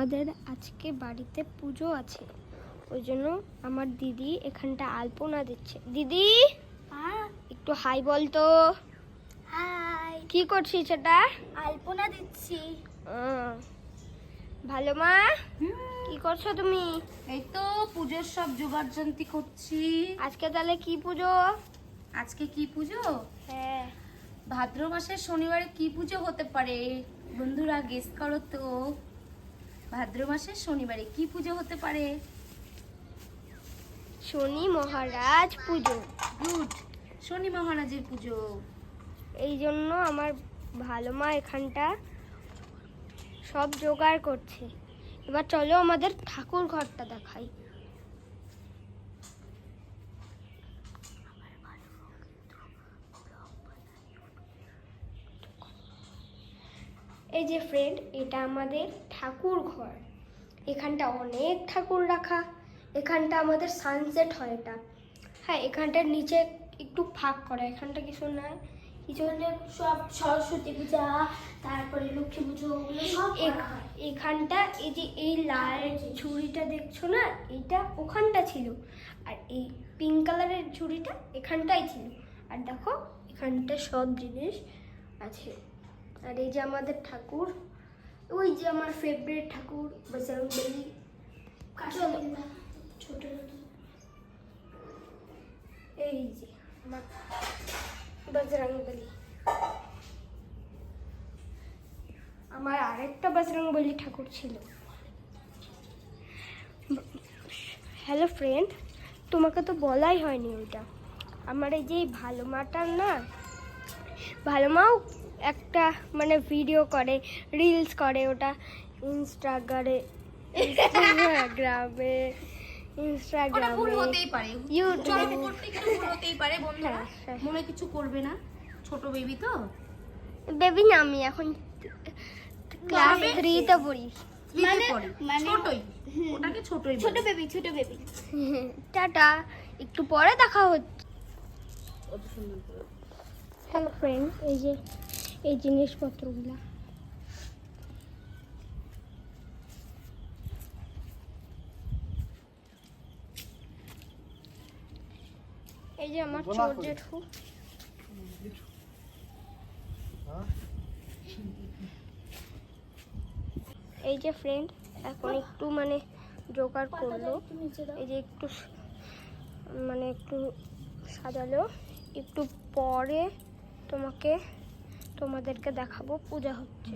আমাদের আজকে বাড়িতে পুজো আছে, ওই জন্য আমার দিদি এখানটা আলপনা দিচ্ছে। দিদি একটু হাই বলতো। হাই। কি করছিস এটা? আলপনা দিচ্ছি। ভালো মা, কি করছো তুমি? এই তো পুজোর সব জোগাড়যন্ত্র করছি। আজকে তাহলে কি পুজো? আজকে কি পুজো? হ্যাঁ, ভাদ্র মাসের শনিবারে কি পুজো হতে পারে বন্ধুরা, গেস করো তো। ভাদ্র মাসের শনিবারে কি পুজো হতে পারে? শনি মহারাজ পুজো। গুড, শনি মহারাজের পুজো। এই জন্য আমার ভালো মা এখানটা সব জোগাড় করছে। এবার চলো আমাদের ঠাকুর ঘরটা দেখাই। এই যে ফ্রেন্ড, এটা আমাদের ঠাকুর ঘর। এখানটা অনেক ঠাকুর রাখা। এখানটা আমাদের সানসেট হয় এটা। হ্যাঁ, এখানটার নিচে একটু ফাঁক করা, এখানটা কিছু নাই কিছু। সব সরস্বতী পূজা, তারপরে লক্ষ্মী পুজো, ওগুলো সব করা হয়। এখানটা এই যে এই লাল ঝুড়িটা দেখছো না, এইটা ওখানটা ছিল। আর এই পিঙ্ক কালারের ঝুড়িটা এখানটাই ছিল। আর দেখো এখানটা সব জিনিস আছে। আর এই যে আমাদের ঠাকুর, ওই যে আমার ফেভারিট ঠাকুর বজরংবলী। ছোট এই যে আমার বজরংবলী। আমার আরেকটা বজরংবলী ঠাকুর ছিল। হ্যালো ফ্রেন্ড, তোমাকে তো বলাই হয়নি ওইটা। আমার এই যে ভালো মাটার না, ভালো মাও একটা মানে ভিডিও করে, রিলস করে, ওটা ইনস্টাগ্রামে ওটা ভুল হতেই পারে, ইউটিউবে চলো করতে একটু ভুল হতেই পারে বন্ধুরা। হ্যাঁ। মনে কিছু করবে না, ছোট বেবি তো। বেবি না, আমি এখন ক্লাস 3-তে পড়ি। ছোটই, ওটাকে ছোটই বলে। ছোট বেবি। টাটা, একটু পরে দেখা হচ্ছে। হ্যালো ফ্রেন্ড, এই যে এই জিনিসপত্রগুলো। এই যে আমার চোর জেঠু। এই যে ফ্রেন্ড, এখন একটু মানে জোগাড় করলো। এই যে একটু মানে একটু সাজালো। একটু পরে তোমাদেরকে দেখাবো পূজা হচ্ছে।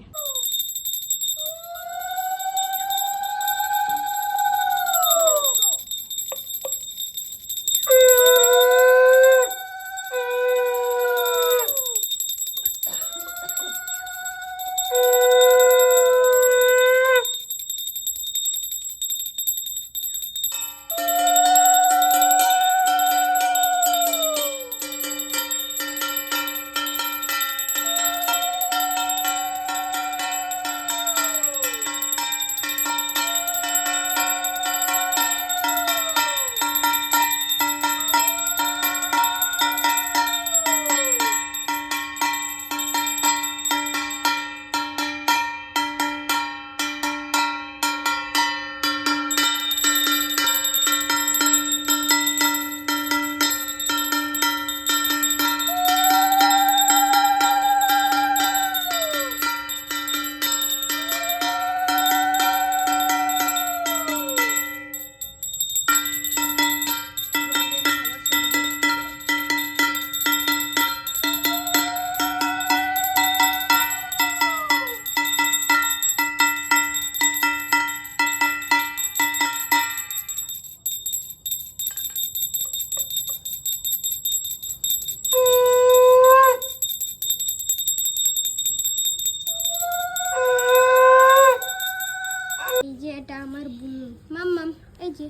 এই যে এটা আমার বুনু মাম্মাম। এই যে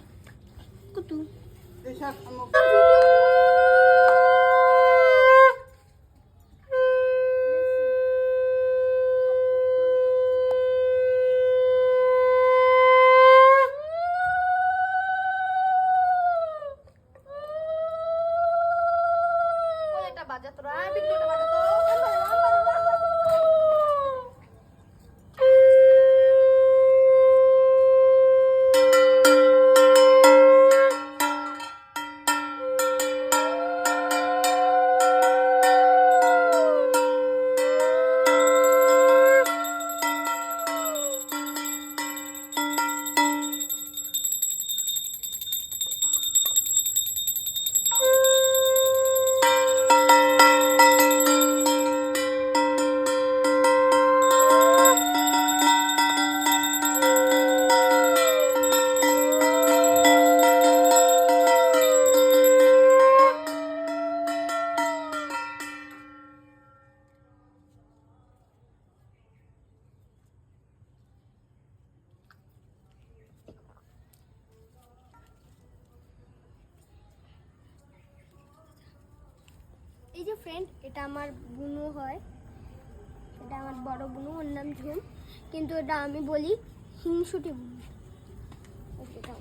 কুতু। বাজাতো না, বিট্টুটা বাজাতো। যে ফ্রেন্ড, এটা আমার বুনু হয়, এটা আমার বড় বুনু, ওর নাম ঝুম, কিন্তু এটা আমি বলি হিংসুটি বুনু। ওকে দাও।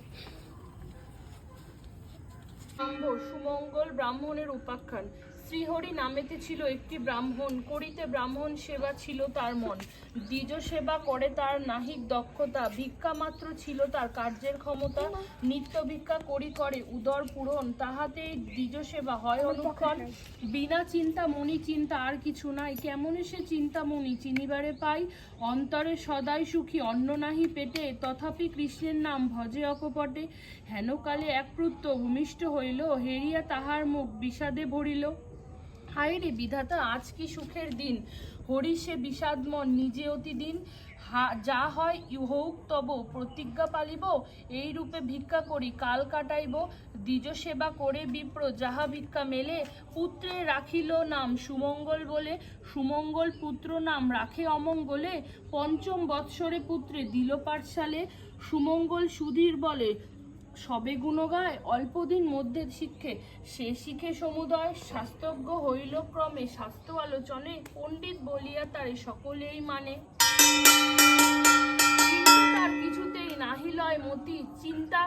সুমঙ্গল ব্রাহ্মণের উপাখ্যান। শ্রীহরি নামেতে ছিল একটি ব্রাহ্মণ, করিতে ব্রাহ্মণ সেবা ছিল তার মন। দ্বিজ সেবা করে তার নাহিক দক্ষতা, ভিক্ষা মাত্র ছিল তার কার্যের ক্ষমতা। নিত্য ভিক্ষা করি করে উদর পূরণ, তাহাতেই দ্বিজ সেবা হয় অনুক্ষণ। বিনা চিন্তা মনি চিন্তা আর কিছু নাই, কেমন সে চিন্তা মনি চিনিবারে পাই। অন্তরে সদাই সুখী অন্ন নাহি পেটে, তথাপি কৃষ্ণের নাম ভজে অকপটে। হেনকালে এক পুত্র ভূমিষ্ঠ হইল, হেরিয়া তাহার মুখ বিষাদে ভরিল। হায় রে বিধাতা, আজ কি সুখের দিন, হরি সে বিষাদমন নিজে অতিদিন। যা হয় হোক তব প্রতিজ্ঞা পালিব, এই রূপে ভিক্ষা করি কাল কাটাইব। দ্বিজ সেবা করে বিপ্র যাহা ভিক্ষা মেলে, পুত্রে রাখিল নাম সুমঙ্গল বলে। সুমঙ্গল পুত্র নাম রাখে অমঙ্গলে, পঞ্চম বৎসরে পুত্রে দিল পাঠশালে। সুমঙ্গল সুধীর বলে সবে গুণ গায়, অল্পদিন মধ্যে শিক্ষে সে শিখে সমুদয়। শাস্ত্রজ্ঞ হইল ক্রমে শাস্ত্র আলোচনে, পণ্ডিত বলিয়া তারে সকলেই মানে। তার কিছুতেই নাহি লয় মতি, চিন্তা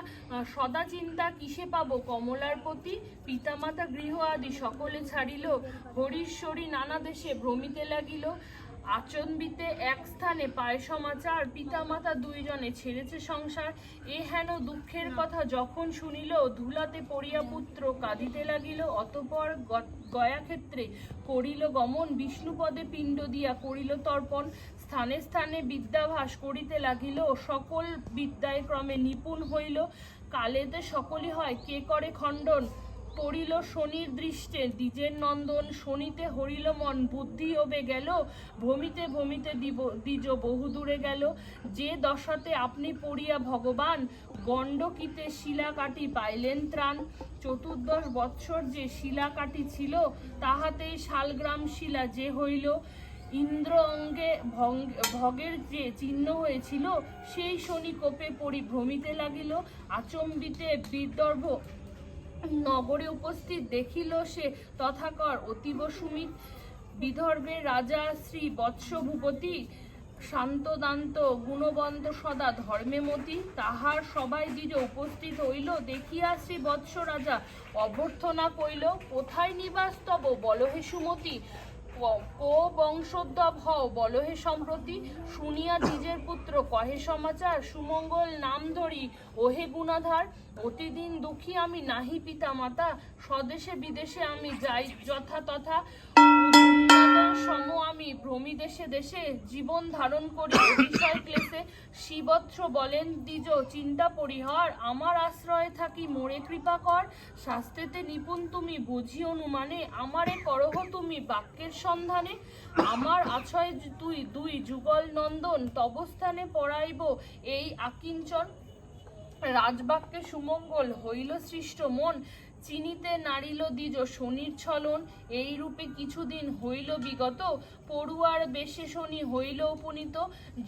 সদা চিন্তা কিসে পাবো কমলার প্রতি। পিতামাতা গৃহ আদি সকলে ছাড়িল, হরিশ্বরী নানা দেশে ভ্রমিতে লাগিল। আচম্বিতে এক স্থানে পায় সমাচার, পিতামাতা দুইজনে ছেড়েছে সংসার। এ হেন দুঃখের কথা যখন শুনিল, ধুলাতে পড়িয়া পুত্র কাঁদিতে লাগিল। অতঃপর গয়া ক্ষেত্রে করিল গমন, বিষ্ণুপদে পিণ্ড দিয়া করিল তর্পণ। স্থানে স্থানে বিদ্যাভাস করিতে লাগিল, সকল বিদ্যায় ক্রমে নিপুণ হইল। কালেতে সকলই হয় কে করে খণ্ডন, পড়িল শনির দৃষ্টে দ্বিজের নন্দন। শনিতে হরিল মন বুদ্ধি ওবে গেল, ভ্রমিতে ভ্রমিতে দ্বিজ বহু দূরে গেল। যে দশাতে আপনি পড়িয়া ভগবান, গণ্ডকিতে শিলা কাটি পাইলেন ত্রাণ। 14 বৎসর যে শিলা কাটি ছিল, তাহাতেই শালগ্রাম শিলা যে হইল। ইন্দ্র অঙ্গে ভগের যে চিহ্ন হয়েছিল, সেই শনি কোপে পড়ি ভ্রমিতে লাগিল। আচম্বিতে বিদর্ভ নগরে উপস্থিত, দেখিল সে তথাকর অতীব সুমিত। বিদর্ভের রাজা শ্রী বৎস ভূপতি, শান্ত দান্ত গুণবন্ত সদা ধর্মে মতি। তাহার সবাই দ্বিজ উপস্থিত হইল, দেখিয়া শ্রী বৎস রাজা অভ্যর্থনা কইল। কোথায় নিবাস তব বল হে সুমতি, কো বংশোদ্ভব হও বল হে সম্প্রতি। শুনিয়া দ্বিজের পুত্র কহে সমাচার, সুমঙ্গল নাম ধরি ওহে গুণাধার। অতিদিন দুঃখী আমি নাহি পিতা মাতা, স্বদেশে বিদেশে আমি যাই যথা তথা। সম আমি ভ্রমি দেশে দেশে, জীবন ধারণ করি অতিশয় ক্লেশে। শিবৎস বলেন দ্বিজ চিন্তা পরিহার, আমার আশ্রয়ে থাকি মোরে কৃপা কর। শাস্ত্রেতে নিপুণ তুমি বুঝি অনুমানে, আমারে করহ তুমি বাক্যের সন্ধানে। আমার আছয় তুই দুই যুগল নন্দন, তবস্থানে পড়াইব এই আকিঞ্চন। রাজবাক্যে সুমঙ্গল হইল সৃষ্ট মন, চিনিতে নারিল দ্বিজ শনির ছলন। এই রূপে কিছুদিন হইল বিগত, পড়ুয়ার বেশে শনি হইল উপনীত।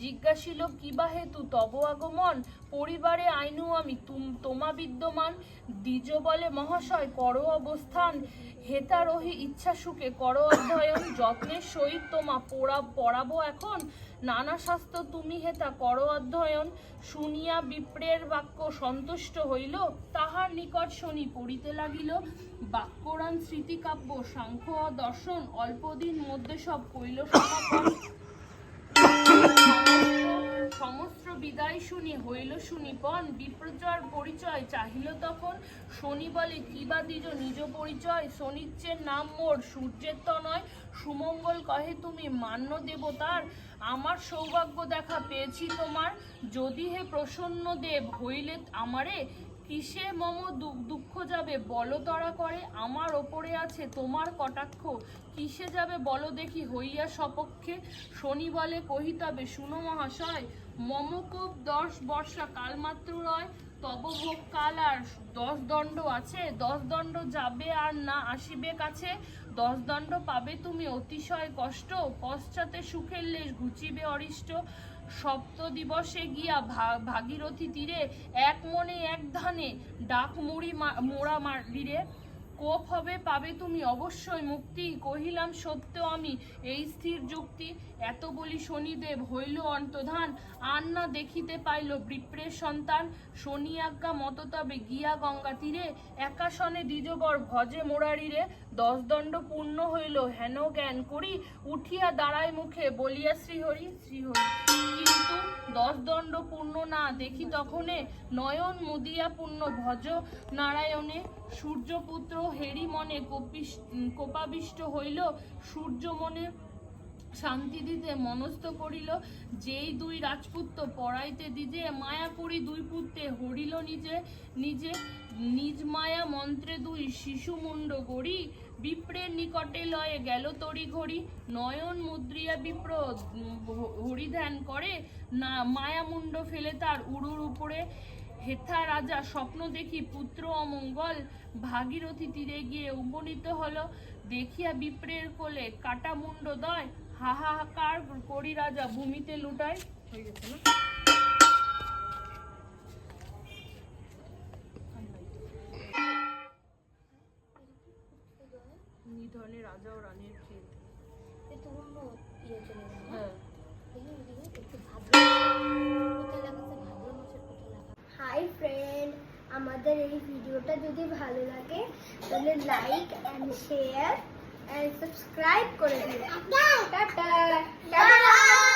জিজ্ঞাসিল কিবা হেতু তব আগমন, পরিবারে আইনু আমি তোমা বিদ্যমান। দ্বিজ বলে মহাশয় করো অবস্থান, হেতা রহি ইচ্ছা সুখে করো অধ্যয়ন। যত্নের সহিত তোমা পড়াবো এখন, নানা শাস্ত্র তুমি হেতা করো অধ্যয়ন। শুনিয়া বিপ্রের বাক্য সন্তুষ্ট হইল, তাহার নিকট শনি পড়িতে লাগিল। বাক্যরান স্মৃতিকাব্য সাংখ্য দর্শন, অল্পদিন মধ্যে সব কইল সমাপন। সমস্ত বিদায় শুনি হইল সুনিপন, বিপ্রচর পরিচয় চাহিল তখন। শনি বলে কিবা দ্বিজ নিজ পরিচয়, শনিচ্ছের নাম মোর সূর্যের তনয়। সুমঙ্গল কহে তুমি মান্য দেবতার, আমার সৌভাগ্য দেখা পেয়েছি তোমার। যদি হে প্রসন্ন দেব হইলে আমারে, কিসে মম দুঃখ যাবে বলো তরা করে। আমার ওপরে আছে তোমার কটাক্ষ, কিসে যাবে বলো দেখি হইয়া সপক্ষে। শনি বলে কহিতবে শুনো মহাশয়, মম খুব 10 বর্ষা কাল মাত্র রয়। তব ভোগ কাল আর 10 দণ্ড আছে, 10 দণ্ড যাবে আর না আসিবে কাছে। 10 দণ্ড পাবে তুমি অতিশয় কষ্ট, পশ্চাতে সুখের লেশ ঘুচিবে অরিষ্ট। সপ্ত দিবসে গিয়া ভাগীরথী তীরে, এক মনে এক ধানে ডাক মুড়ি মোড়া মারিরে। কোপ হবে পাবে তুমি অবশ্যই মুক্তি, কহিলাম সত্য আমি এই স্থির যুক্তি। এত বলি শনিদেব হইল অন্তধান, আর না দেখিতে পাইল বিপ্রের সন্তান। শনি আজ্ঞা মত তবে গিয়া গঙ্গা তীরে, একাশনে দ্বিজবর ভজে মোরারিরে। 10 দণ্ড পূর্ণ হইল হেন জ্ঞান করি, উঠিয়া দাঁড়ায় মুখে বলিয়া শ্রীহরি শ্রীহরি। কিন্তু 10 দণ্ড পূর্ণ না দেখি তখনে, নয়ন মুদিয়া পূর্ণ ভজ নারায়ণে। সূর্যপুত্র হেরি মনে কোপাবিষ্ট হইল, সূর্য মনে শান্তি দিতে মনস্থ করিল। যেই 2 রাজপুত্র পড়াইতে দিজে, মায়া করি 2 পুত্রে হরিল নিজে নিজে। নিজ মায়া মন্ত্রে 2 শিশু মুন্ড গড়ি, বিপ্রের নিকটে লয়ে গেল তড়ি ঘড়ি। নয়ন মুদ্রিয়া বিপ্র হরিধ্যান করে, না মায়া মুন্ড ফেলে তার উড়ুর উপরে। হেথা রাজা স্বপ্ন দেখি পুত্র অমঙ্গল, ভাগীরথী তীরে গিয়ে উপনীত হলো। দেখিয়া বিপ্রের কোলে কাটা মুন্ড দয়, হাহাকার করি রাজা ভূমিতে লুটায়। হয়ে গেছে না? নিধনে রাজা ও রানীর ক্ষেত। হ্যাঁ। হাই ফ্রেন্ড, আমাদের এই ভিডিওটা যদি ভালো লাগে তাহলে like and share and subscribe করে দিন। Ta-ta tata.